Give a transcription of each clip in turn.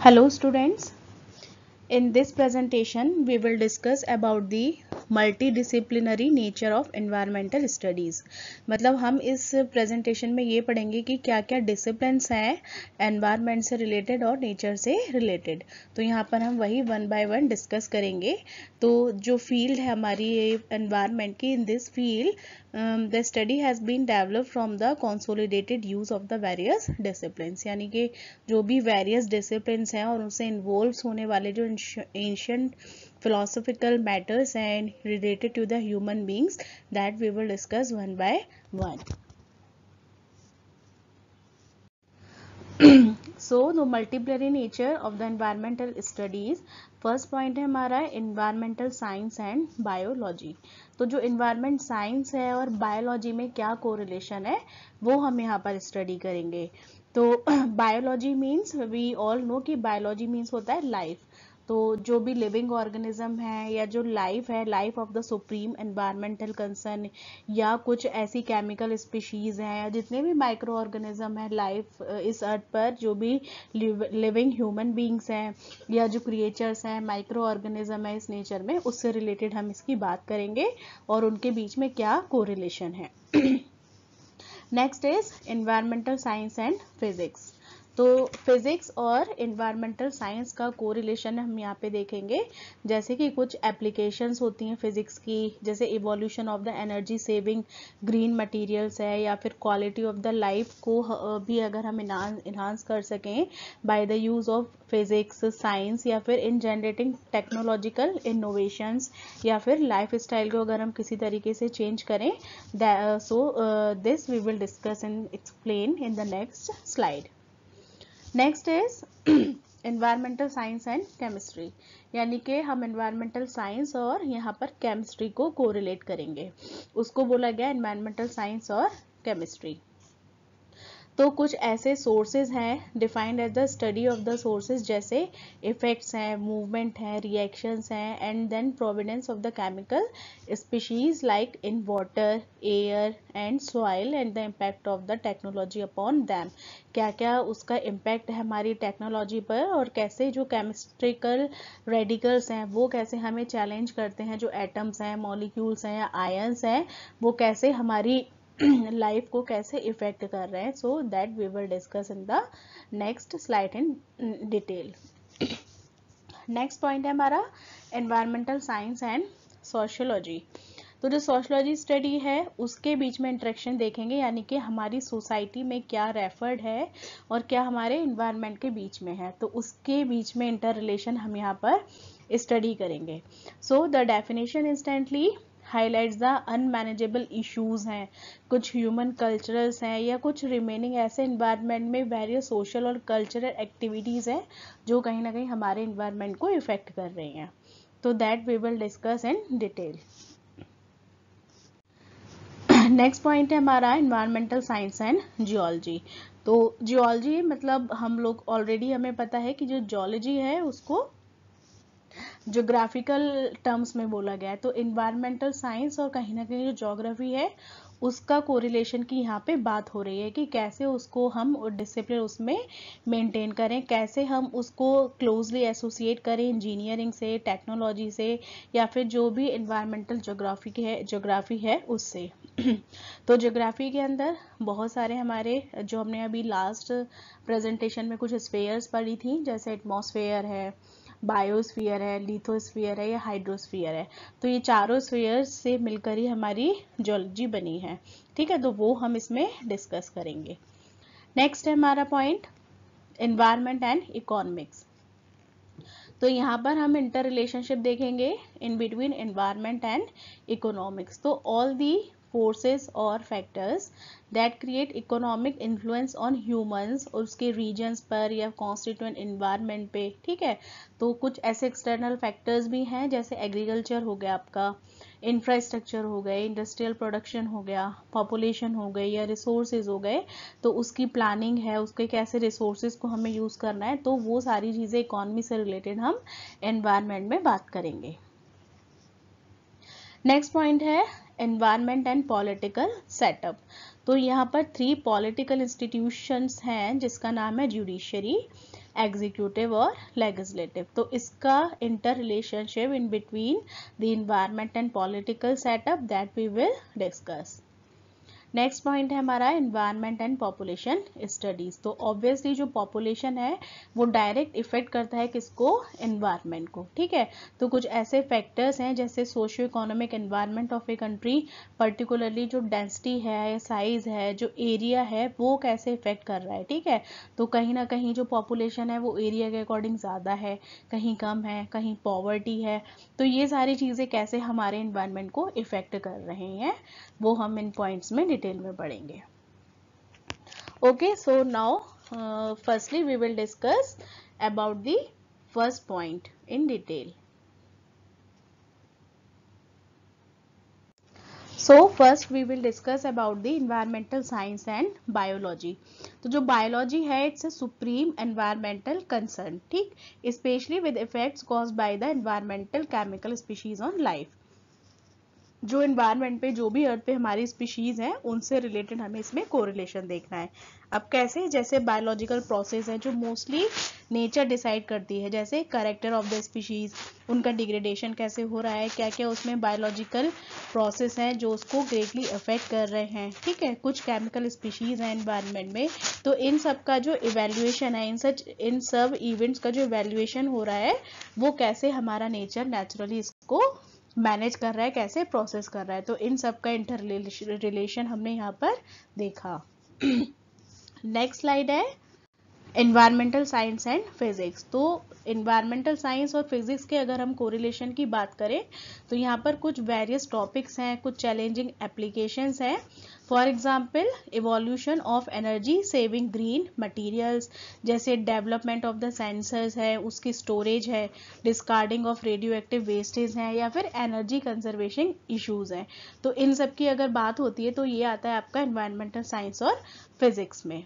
Hello students, in this presentation we will discuss about the multidisciplinary nature of environmental studies. मतलब हम इस presentation में ये पढ़ेंगे कि क्या क्या डिसिप्लिन्स हैं एनवायरमेंट से रिलेटेड और नेचर से रिलेटेड। तो यहाँ पर हम वही वन बाय वन डिस्कस करेंगे। तो जो फील्ड है हमारी एनवायरमेंट की, in this field the study has been develop from the consolidated use of the various disciplines, यानी कि जो भी वेरियस डिसिप्लिन्स हैं और उनसे इन्वॉल्व होने वाले जो ancient philosophical matters and related to the human beings that we will discuss one by one. So the multidisciplinary nature of the environmental studies, first point है हमारा environmental science and biology। तो जो environment science है और biology में क्या correlation है वो हम यहाँ पर स्टडी करेंगे। तो biology means we all know कि biology means होता है लाइफ। तो जो भी लिविंग ऑर्गेनिज्म है या जो लाइफ है, life of the supreme environmental concern, या कुछ ऐसी केमिकल स्पीशीज हैं या जितने भी माइक्रो ऑर्गेनिज्म है लाइफ इस अर्थ पर, जो भी लिविंग ह्यूमन बींग्स हैं या जो क्रिएचर्स हैं, माइक्रो ऑर्गेनिज्म है इस नेचर में, उससे रिलेटेड हम इसकी बात करेंगे और उनके बीच में क्या कोरिलेशन है। Next is environmental science and physics. तो फिजिक्स और इन्वायरमेंटल साइंस का कोरिलेशन हम यहाँ पे देखेंगे, जैसे कि कुछ एप्लीकेशंस होती हैं फिजिक्स की, जैसे evolution of the energy saving green materials है, या फिर क्वालिटी ऑफ द लाइफ को भी अगर हम इन्हांस कर सकें by the use of physics science, या फिर इन जनरेटिंग टेक्नोलॉजिकल इनोवेशंस, या फिर लाइफ स्टाइल को अगर हम किसी तरीके से चेंज करें। So this we will discuss and explain in the next slide. Next is environmental science and chemistry, यानी कि हम एनवायरमेंटल साइंस और यहाँ पर केमिस्ट्री को कोरिलेट करेंगे। उसको बोला गया एनवायरमेंटल साइंस और केमिस्ट्री। तो कुछ ऐसे सोर्सेज हैं defined as the study of the sources, जैसे इफेक्ट्स हैं, मूवमेंट हैं, रिएक्शंस हैं, and then providence of the chemical species like in water, air and soil, and the impact of the technology upon them. क्या क्या उसका impact है हमारी technology पर, और कैसे जो केमिस्ट्रिकल रेडिकल्स हैं वो कैसे हमें चैलेंज करते हैं, जो एटम्स हैं, मॉलिक्यूल्स हैं या आयंस हैं, वो कैसे हमारी लाइफ को कैसे इफेक्ट कर रहे हैं। So that we will discuss in the next slide in detail. Next point है हमारा एनवायरमेंटल साइंस एंड सोशियोलॉजी। तो जो सोशियोलॉजी स्टडी है उसके बीच में इंटरेक्शन देखेंगे, यानी कि हमारी सोसाइटी में क्या रेफर्ड है और क्या हमारे इन्वायरमेंट के बीच में है, तो उसके बीच में इंटर रिलेशन हम यहाँ पर स्टडी करेंगे। So the definition instantly highlights the unmanageable issues हैं, कुछ ह्यूमन कल्चरल्स हैं, या कुछ रिमेनिंग ऐसे इन्वायरमेंट में वेरियस सोशल और कल्चरल एक्टिविटीज़ हैं जो कहीं ना कहीं हमारे इन्वायरमेंट को इफेक्ट कर रही हैं। तो that we will discuss in detail. Next point है हमारा एनवायरमेंटल साइंस एंड जियोलॉजी। तो जियोलॉजी मतलब हम लोग ऑलरेडी हमें पता है कि जो जियोलॉजी है उसको ज्योग्राफिकल टर्म्स में बोला गया है। तो इन्वायरमेंटल साइंस और कहीं ना कहीं जो ज्योग्राफी है उसका कोरिलेशन की यहाँ पे बात हो रही है कि कैसे उसको हम डिसिप्लिन उसमें मेंटेन करें, कैसे हम उसको क्लोजली एसोसिएट करें इंजीनियरिंग से, टेक्नोलॉजी से, या फिर जो भी इन्वायरमेंटल ज्योग्राफी है उससे। तो ज्योग्राफी के अंदर बहुत सारे हमारे, जो हमने अभी लास्ट प्रेजेंटेशन में कुछ स्फीयर्स पढ़ी थी, जैसे एटमॉस्फेयर है, बायोस्फीयर है, लिथोस्फीयर है या हाइड्रोस्फीयर है। तो ये चारों स्फीयर्स से मिलकर ही हमारी जियोलॉजी बनी है। ठीक है, तो वो हम इसमें डिस्कस करेंगे। नेक्स्ट है हमारा पॉइंट एनवायरनमेंट एंड इकोनॉमिक्स। तो यहाँ पर हम इंटर रिलेशनशिप देखेंगे in between environment and economics. तो ऑल दी forces और factors that create economic influence on humans, उसके regions पर या constituent environment पे। ठीक है, तो कुछ ऐसे external factors भी हैं, जैसे agriculture हो गया आपका, इंफ्रास्ट्रक्चर हो गए, इंडस्ट्रियल प्रोडक्शन हो गया, पॉपुलेशन हो गई, या रिसोर्सेज हो गए, तो उसकी प्लानिंग है, उसके कैसे रिसोर्सेज को हमें यूज़ करना है, तो वो सारी चीज़ें इकोनॉमी से रिलेटेड हम एनवायरनमेंट में बात करेंगे। नेक्स्ट पॉइंट है एनवायरनमेंट एंड पॉलिटिकल सेटअप। तो यहाँ पर 3 पॉलिटिकल इंस्टीट्यूशंस हैं जिसका नाम है जुडिशरी, एग्जीक्यूटिव और लेजिस्लेटिव। तो इसका interrelationship in between the environment and political setup that we will discuss. Next point है हमारा एनवायरनमेंट एंड पॉपुलेशन स्टडीज। तो ऑब्वियसली जो पॉपुलेशन है वो डायरेक्ट इफेक्ट करता है किसको, एनवायरनमेंट को, ठीक है। तो कुछ ऐसे फैक्टर्स हैं जैसे socio economic environment of a country, particularly जो डेंसिटी है, साइज है, जो एरिया है, वो कैसे इफेक्ट कर रहा है, ठीक है। तो कहीं ना कहीं जो पॉपुलेशन है वो एरिया के अकॉर्डिंग ज़्यादा है, कहीं कम है, कहीं पॉवर्टी है। तो ये सारी चीज़ें कैसे हमारे एनवायरनमेंट को इफेक्ट कर रहे हैं वो हम इन पॉइंट्स में डिटेल में पढ़ेंगे। Okay, so now firstly we will discuss about the first point in detail. So first we will discuss about the environmental science and biology. तो जो biology है it's a supreme environmental concern, ठीक, especially with effects caused by the environmental chemical species on life. जो environment पे, जो भी अर्थ पे हमारी स्पीशीज है उनसे रिलेटेड हमें इसमें कोरिलेशन देखना है। अब कैसे, जैसे बायोलॉजिकल प्रोसेस है जो मोस्टली नेचर डिसाइड करती है, जैसे कैरेक्टर ऑफ द स्पीशीज, उनका डिग्रेडेशन कैसे हो रहा है, क्या क्या उसमें बायोलॉजिकल प्रोसेस हैं जो उसको ग्रेटली अफेक्ट कर रहे हैं, ठीक है। कुछ केमिकल स्पीशीज हैं एनवायरनमेंट में, तो इन सब का जो इवेल्युएशन है, इन सब इवेंट्स का जो इवेल्युएशन हो रहा है वो कैसे हमारा नेचर नेचुरली इसको मैनेज कर रहा है, कैसे प्रोसेस कर रहा है। तो इन सब का इंटर रिलेशन हमने यहाँ पर देखा। नेक्स्ट स्लाइड है एनवायरमेंटल साइंस एंड फिजिक्स। तो एनवायरमेंटल साइंस और फिजिक्स के अगर हम कोरिलेशन की बात करें तो यहाँ पर कुछ वेरियस टॉपिक्स हैं, कुछ चैलेंजिंग एप्लीकेशंस हैं। For example evolution of energy saving green materials, जैसे डेवलपमेंट ऑफ द सेंसर्स है, उसकी स्टोरेज है, discarding of radio active wastage है, या फिर एनर्जी कंजर्वेशन इश्यूज हैं। तो इन सब की अगर बात होती है तो ये आता है आपका एनवायरमेंटल साइंस और फिजिक्स में।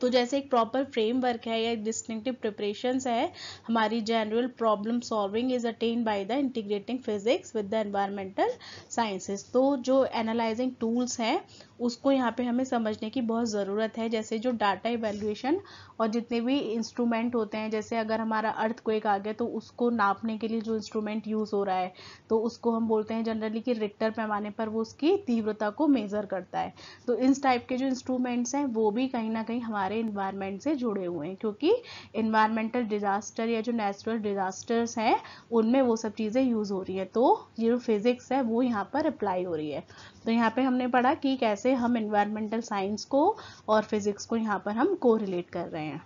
तो जैसे एक प्रॉपर फ्रेमवर्क है या डिस्टिंक्टिव प्रिपरेशंस है, हमारी general problem solving is attend by the integrating physics with the environmental sciences. तो जो एनालाइजिंग टूल्स हैं उसको यहाँ पे हमें समझने की बहुत ज़रूरत है, जैसे जो डाटा इवैल्यूएशन और जितने भी इंस्ट्रूमेंट होते हैं, जैसे अगर हमारा अर्थक्वेक आ गया तो उसको नापने के लिए जो इंस्ट्रूमेंट यूज़ हो रहा है तो उसको हम बोलते हैं जनरली कि रिक्टर पैमाने पर वो उसकी तीव्रता को मेज़र करता है। तो इस टाइप के जो इंस्ट्रूमेंट्स हैं वो भी कहीं ना कहीं हमारे इन्वायरमेंट से जुड़े हुए हैं, क्योंकि इन्वायरमेंटल डिजास्टर या जो नेचुरल डिजास्टर्स हैं उनमें वो सब चीज़ें यूज़ हो रही है। तो ये जो फिजिक्स है वो यहाँ पर अप्लाई हो रही है। तो यहाँ पे हमने पढ़ा कि कैसे हम एनवायरमेंटल साइंस को और फिजिक्स को यहाँ पर हम कोरिलेट कर रहे हैं।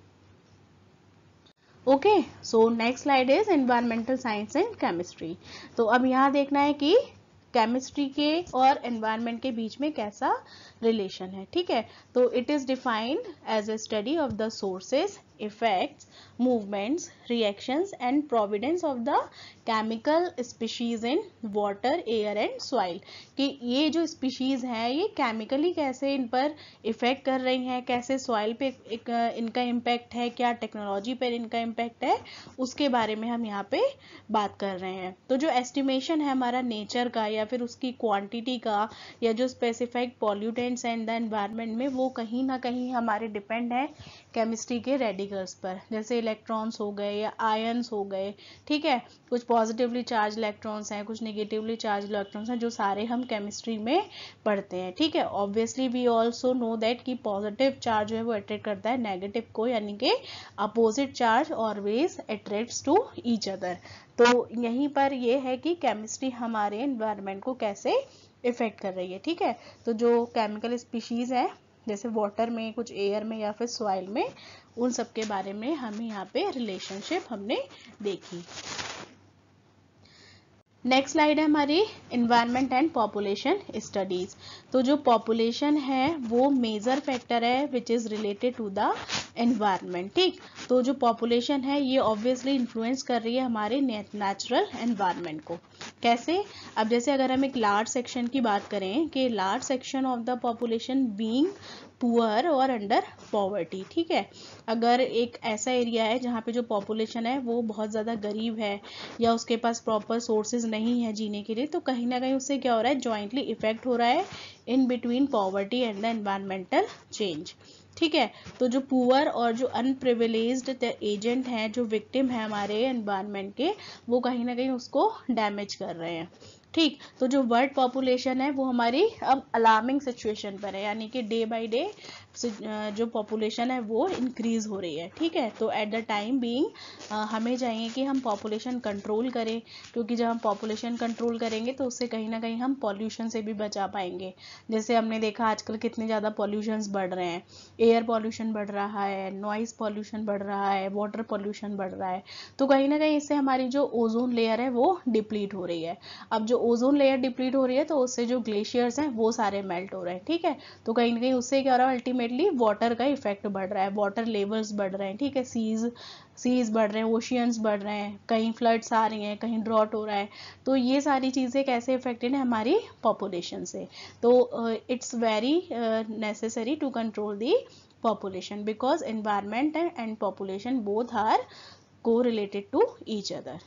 Okay, so next slide is environmental science and chemistry. तो अब यहाँ देखना है कि केमिस्ट्री के और एनवायरनमेंट के बीच में कैसा रिलेशन है, ठीक है। तो it is defined as a study of the sources, effects, movements, reactions and providence of the chemical species in water, air and soil. कि ये जो स्पीशीज हैं ये केमिकली कैसे इन पर इफेक्ट कर रही हैं, कैसे सॉइल पे इनका इम्पैक्ट है, क्या टेक्नोलॉजी पर इनका इम्पैक्ट है, उसके बारे में हम यहाँ पे बात कर रहे हैं। तो जो एस्टिमेशन है हमारा नेचर का या फिर उसकी क्वांटिटी का, या जो specified pollutants and the environment में, वो कहीं ना कहीं हमारे डिपेंड है केमिस्ट्री के रेडिकल्स पर, जैसे इलेक्ट्रॉन्स हो गए या आयन्स हो गए, ठीक है। कुछ पॉजिटिवली चार्ज इलेक्ट्रॉन्स हैं, कुछ नेगेटिवली चार्ज इलेक्ट्रॉन्स हैं, जो सारे हम केमिस्ट्री में पढ़ते हैं, ठीक है। Obviously we also know that कि पॉजिटिव चार्ज जो है वो अट्रैक्ट करता है नेगेटिव को, यानी कि opposite charge always attracts to each other. तो यहीं पर ये है कि केमिस्ट्री हमारे एनवायरनमेंट को कैसे इफेक्ट कर रही है, ठीक है। तो जो केमिकल स्पीशीज है जैसे वाटर में, कुछ एयर में या फिर सॉइल में, उन सब के बारे में हमें यहाँ पे रिलेशनशिप हमने देखी। नेक्स्ट स्लाइड है हमारी एनवायरनमेंट एंड पॉपुलेशन स्टडीज। तो जो पॉपुलेशन है वो मेजर फैक्टर है which is related to the environment, ठीक। तो जो पॉपुलेशन है ये ऑब्वियसली इन्फ्लुएंस कर रही है हमारे नेचुरल एनवायरनमेंट को। कैसे, अब जैसे अगर हम एक लार्ज सेक्शन की बात करें कि large section of the population being poor और अंडर पॉवर्टी, ठीक है। अगर एक ऐसा एरिया है जहाँ पे जो पॉपुलेशन है वो बहुत ज़्यादा गरीब है या उसके पास प्रॉपर सोर्सेज नहीं है जीने के लिए, तो कहीं ना कहीं उससे क्या हो रहा है, जॉइंटली इफेक्ट हो रहा है in between poverty and the environmental change, ठीक है। तो जो पुअर और जो अनप्रिविलेज्ड एजेंट हैं, जो विक्टिम है हमारे एनवायरनमेंट के, वो कहीं ना कहीं उसको डैमेज कर रहे हैं। ठीक, तो जो वर्ल्ड पॉपुलेशन है वो हमारी अब अलार्मिंग सिचुएशन पर है, यानी कि डे बाय डे जो पॉपुलेशन है वो इंक्रीज हो रही है। ठीक है, तो एट द टाइम बीइंग हमें चाहिए कि हम पॉपुलेशन कंट्रोल करें, क्योंकि जब हम पॉपुलेशन कंट्रोल करेंगे तो उससे कहीं ना कहीं हम पॉल्यूशन से भी बचा पाएंगे। जैसे हमने देखा आजकल कितने ज़्यादा पॉल्यूशंस बढ़ रहे हैं, एयर पॉल्यूशन बढ़ रहा है, नॉइज पॉल्यूशन बढ़ रहा है, वाटर पॉल्यूशन बढ़ रहा है। तो कहीं ना कहीं इससे हमारी जो ओजोन लेयर है वो डिप्लीट हो रही है। अब जो ओजोन लेयर डिप्लीट हो रही है तो उससे जो ग्लेशियर्स हैं वो सारे मेल्ट हो रहे हैं। ठीक है, तो कहीं ना कहीं उससे क्या हो रहा है, अल्टीमेटली वाटर का इफेक्ट बढ़ रहा है, वाटर लेवल्स बढ़ रहे हैं। ठीक है, सीज बढ़ रहे हैं, ओशियंस बढ़ रहे हैं, कहीं फ्लड्स आ रही हैं, कहीं ड्रॉट हो रहा है। तो ये सारी चीज़ें कैसे इफेक्टेड है हमारी पॉपुलेशन से। तो it's very necessary to control the population because environment and population both are correlated to each other.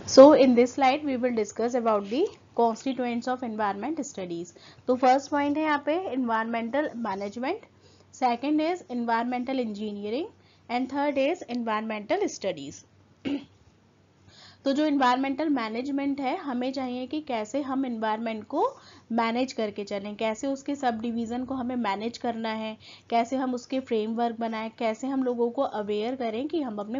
So in this slide we will discuss about the constituents of environment studies. तो first point है यहाँ पे environmental management, second is environmental engineering and third is environmental studies. तो जो environmental management है, हमें चाहिए कि कैसे हम इन्वायरमेंट को मैनेज करके चलें, कैसे उसके सब डिवीज़न को हमें मैनेज करना है, कैसे हम उसके फ्रेमवर्क बनाएं, कैसे हम लोगों को अवेयर करें कि हम अपने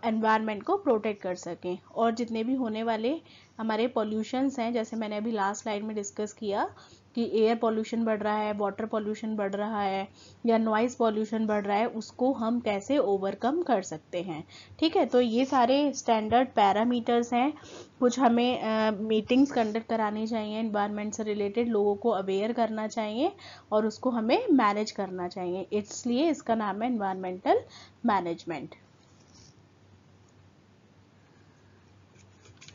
एनवायरनमेंट को प्रोटेक्ट कर सकें। और जितने भी होने वाले हमारे पॉल्यूशंस हैं, जैसे मैंने अभी लास्ट स्लाइड में डिस्कस किया कि एयर पॉल्यूशन बढ़ रहा है, वाटर पॉल्यूशन बढ़ रहा है या नॉइज पॉल्यूशन बढ़ रहा है, उसको हम कैसे ओवरकम कर सकते हैं। ठीक है, तो ये सारे स्टैंडर्ड पैरामीटर्स हैं। कुछ हमें मीटिंग्स कंडक्ट करानी चाहिए, एनवायरनमेंट से रिलेटेड लोगों को अवेयर करना चाहिए और उसको हमें मैनेज करना चाहिए, इसलिए इसका नाम है एनवायरमेंटल मैनेजमेंट।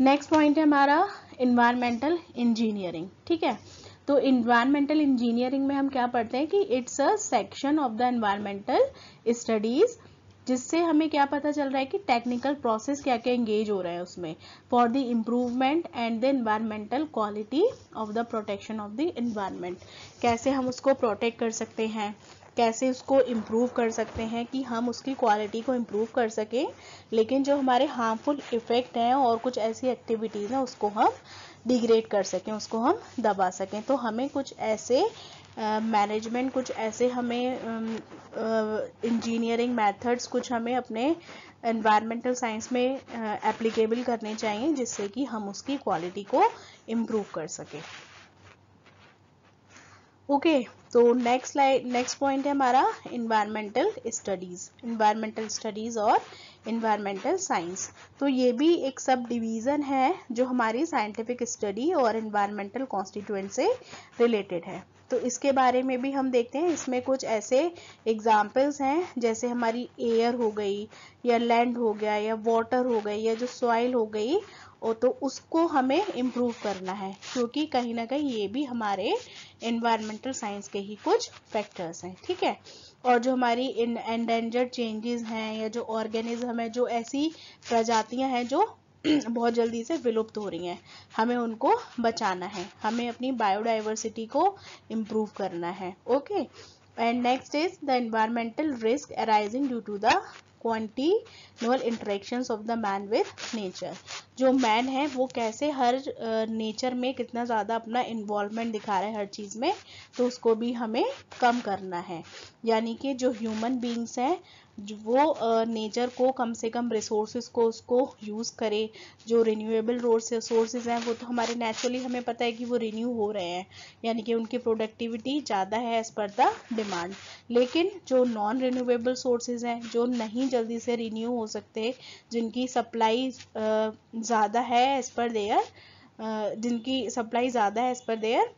नेक्स्ट पॉइंट है हमारा एनवायरमेंटल इंजीनियरिंग। ठीक है, तो इन्वायरमेंटल इंजीनियरिंग में हम क्या पढ़ते हैं कि it's a section of the environmental studies, जिससे हमें क्या पता चल रहा है कि टेक्निकल प्रोसेस क्या क्या एंगेज हो रहा है उसमें for the improvement and the environmental quality of the protection of the environment. कैसे हम उसको प्रोटेक्ट कर सकते हैं, कैसे उसको इम्प्रूव कर सकते हैं कि हम उसकी क्वालिटी को इम्प्रूव कर सकें, लेकिन जो हमारे हार्मफुल इफेक्ट हैं और कुछ ऐसी एक्टिविटीज़ हैं उसको हम डिग्रेड कर सकें, उसको हम दबा सकें। तो हमें कुछ ऐसे मैनेजमेंट कुछ ऐसे हमें इंजीनियरिंग मेथड्स कुछ हमें अपने एनवायरमेंटल साइंस में एप्लीकेबल करने चाहिए, जिससे कि हम उसकी क्वालिटी को इम्प्रूव कर सकें। ओके, तो नेक्स्ट पॉइंट है हमारा इन्वायरमेंटल स्टडीज और इन्वायरमेंटल साइंस। तो ये भी एक सब डिवीज़न है जो हमारी साइंटिफिक स्टडी और इन्वायरमेंटल कॉन्स्टिट्यूएंट से रिलेटेड है। तो इसके बारे में भी हम देखते हैं। इसमें कुछ ऐसे एग्जाम्पल्स हैं, जैसे हमारी एयर हो गई या लैंड हो गया या वाटर हो गई या जो सॉइल हो गई, और तो उसको हमें इम्प्रूव करना है, क्योंकि कहीं ना कहीं ये भी हमारे एनवायरमेंटल साइंस के ही कुछ फैक्टर्स हैं। ठीक है, और जो हमारी एंडेंजर्ड चेंजेस हैं या जो ऑर्गेनिज्म है, जो ऐसी प्रजातियां हैं जो बहुत जल्दी से विलुप्त हो रही हैं, हमें उनको बचाना है, हमें अपनी बायोडाइवर्सिटी को इम्प्रूव करना है। Okay, and next is the environmental risk arising due to the continual interactions of the man with nature. जो मैन है वो कैसे हर नेचर में कितना ज़्यादा अपना इन्वॉल्वमेंट दिखा रहा है हर चीज़ में, तो उसको भी हमें कम करना है। यानी कि जो ह्यूमन बीइंग्स हैं वो नेचर को कम से कम रिसोर्सेज को उसको यूज़ करे। जो रिन्यूएबल सोर्सेज हैं वो तो हमारे नेचुरली हमें पता है कि वो रिन्यू हो रहे हैं, यानी कि उनकी प्रोडक्टिविटी ज़्यादा है एज पर द डिमांड। लेकिन जो नॉन रिन्यूएबल सोर्सेज हैं, जो नहीं जल्दी से रिन्यू हो सकते, जिनकी सप्लाई ज़्यादा है एज पर देयर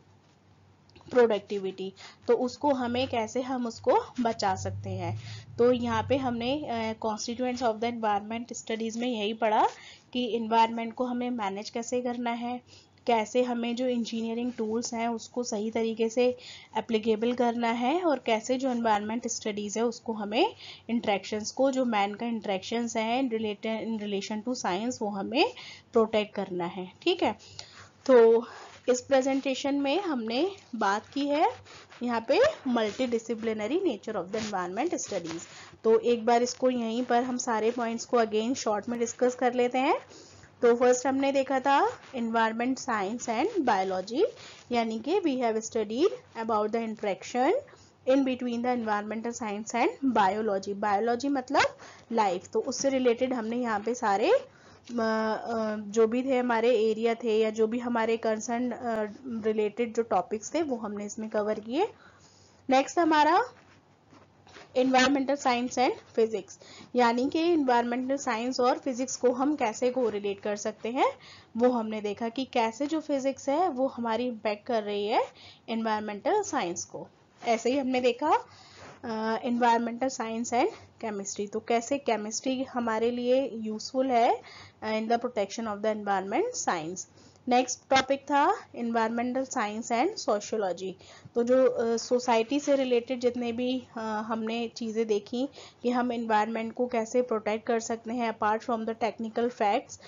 प्रोडक्टिविटी, तो उसको हमें कैसे हम उसको बचा सकते हैं। तो यहाँ पे हमने constituents of the environment studies में यही पढ़ा कि इन्वायरमेंट को हमें मैनेज कैसे करना है, कैसे हमें जो इंजीनियरिंग टूल्स हैं उसको सही तरीके से एप्लीकेबल करना है, और कैसे जो एनवायरनमेंट स्टडीज़ है उसको हमें इंट्रैक्शंस को, जो मैन का इंट्रैक्शंस हैं इन रिलेशन टू साइंस, वो हमें प्रोटेक्ट करना है। ठीक है, तो इस प्रेजेंटेशन में हमने बात की है यहाँ पे multi disciplinary nature of the environment studies. तो एक बार इसको यहीं पर हम सारे पॉइंट्स को अगेन शॉर्ट में डिस्कस कर लेते हैं। तो फर्स्ट हमने देखा था एनवायरनमेंट साइंस एंड बायोलॉजी, यानी कि we have studied about the interaction in between the environmental science and biology. Biology मतलब लाइफ, तो उससे रिलेटेड हमने यहाँ पे सारे जो भी थे हमारे एरिया थे या जो भी हमारे कंसर्न रिलेटेड जो टॉपिक्स थे वो हमने इसमें कवर किए। नेक्स्ट हमारा एनवायरमेंटल साइंस एंड फिजिक्स, यानी कि एनवायरमेंटल साइंस और फिजिक्स को हम कैसे कोरिलेट कर सकते हैं, वो हमने देखा कि कैसे जो फिजिक्स है वो हमारी इम्पैक्ट कर रही है एनवायरमेंटल साइंस को। ऐसे ही हमने देखा एनवायरमेंटल साइंस एंड केमिस्ट्री, तो कैसे केमिस्ट्री हमारे लिए यूजफुल है in the protection of the environment science. Next topic था एनवायरमेंटल साइंस एंड सोशियोलॉजी, तो जो सोसाइटी से रिलेटेड जितने भी हमने चीज़ें देखी कि हम एनवायरनमेंट को कैसे प्रोटेक्ट कर सकते हैं apart from the technical facts.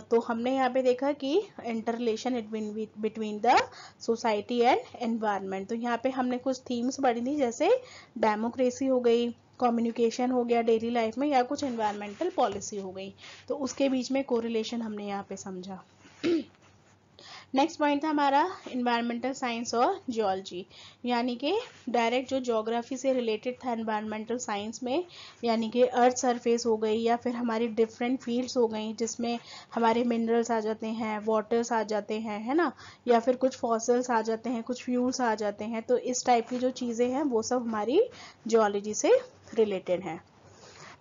तो हमने यहाँ पे देखा कि inter relation between the society and environment. तो यहाँ पे हमने कुछ थीम्स पढ़ी थी, जैसे डेमोक्रेसी हो गई, कम्युनिकेशन हो गया डेली लाइफ में, या कुछ एनवायरमेंटल पॉलिसी हो गई, तो उसके बीच में कोरिलेशन हमने यहाँ पे समझा। नेक्स्ट पॉइंट था हमारा एनवायरमेंटल साइंस और जियोलॉजी, यानी कि डायरेक्ट जो ज्योग्राफी से रिलेटेड था एनवायरमेंटल साइंस में, यानी कि अर्थ सरफेस हो गई या फिर हमारी डिफरेंट फील्ड्स हो गई जिसमें हमारे मिनरल्स आ जाते हैं, वाटर्स आ जाते हैं, है ना, या फिर कुछ फॉसिल्स आ जाते हैं, कुछ फ्यूल्स आ जाते हैं। तो इस टाइप की जो चीज़ें हैं वो सब हमारी जियोलॉजी से रिलेटेड हैं।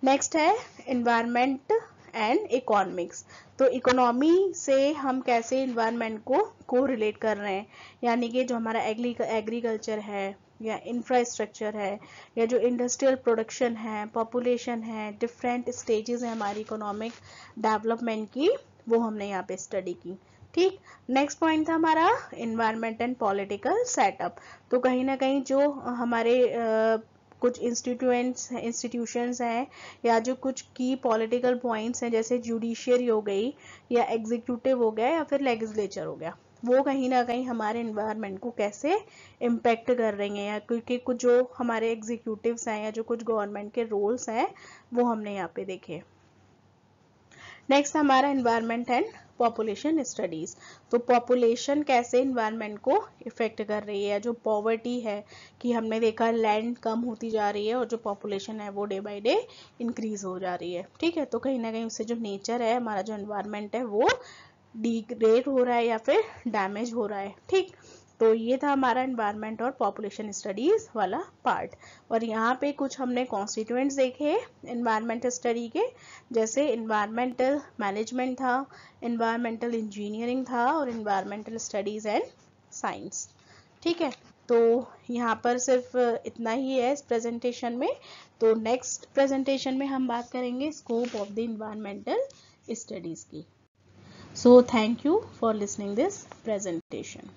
नेक्स्ट है एनवायरमेंट एंड इकोनॉमिक्स, तो इकोनॉमी से हम कैसे इन्वायरमेंट को रिलेट कर रहे हैं, यानी कि जो हमारा एग्रीकल्चर है या इंफ्रास्ट्रक्चर है या जो इंडस्ट्रियल प्रोडक्शन है, पॉपुलेशन है, डिफरेंट स्टेजेस है हमारी इकोनॉमिक डेवलपमेंट की, वो हमने यहाँ पे स्टडी की। ठीक, नेक्स्ट पॉइंट था हमारा एनवायरमेंट एंड पॉलिटिकल सेटअप, तो कहीं ना कहीं जो हमारे कुछ इंस्टीट्यूशंस हैं या जो कुछ की पॉलिटिकल पॉइंट्स हैं, जैसे जुडिशियरी हो गई या एग्जीक्यूटिव हो गया या फिर लेजिस्लेचर हो गया, वो कहीं ना कहीं हमारे एनवायरनमेंट को कैसे इम्पेक्ट कर रही हैं, या क्योंकि कुछ जो हमारे एग्जीक्यूटिव्स हैं या जो कुछ गवर्नमेंट के रोल्स हैं वो हमने यहाँ पे देखे। नेक्स्ट हमारा एनवायरनमेंट एंड पॉपुलेशन स्टडीज, तो पॉपुलेशन कैसे एनवायरनमेंट को इफेक्ट कर रही है। जो पॉवर्टी है कि हमने देखा लैंड कम होती जा रही है और जो पॉपुलेशन है वो डे बाय डे इंक्रीज हो जा रही है। ठीक है, तो कहीं ना कहीं उससे जो नेचर है, हमारा जो एनवायरनमेंट है वो डिग्रेड हो रहा है या फिर डैमेज हो रहा है। ठीक, तो ये था हमारा एनवायरनमेंट और पॉपुलेशन स्टडीज वाला पार्ट। और यहाँ पे कुछ हमने कॉन्स्टिट्यूएंट्स देखे एनवायरमेंटल स्टडी के, जैसे एनवायरमेंटल मैनेजमेंट था, एनवायरमेंटल इंजीनियरिंग था और एनवायरमेंटल स्टडीज एंड साइंस। ठीक है, तो यहाँ पर सिर्फ इतना ही है इस प्रेजेंटेशन में। तो नेक्स्ट प्रेजेंटेशन में हम बात करेंगे scope of the environmental studies की। So thank you for listening this presentation.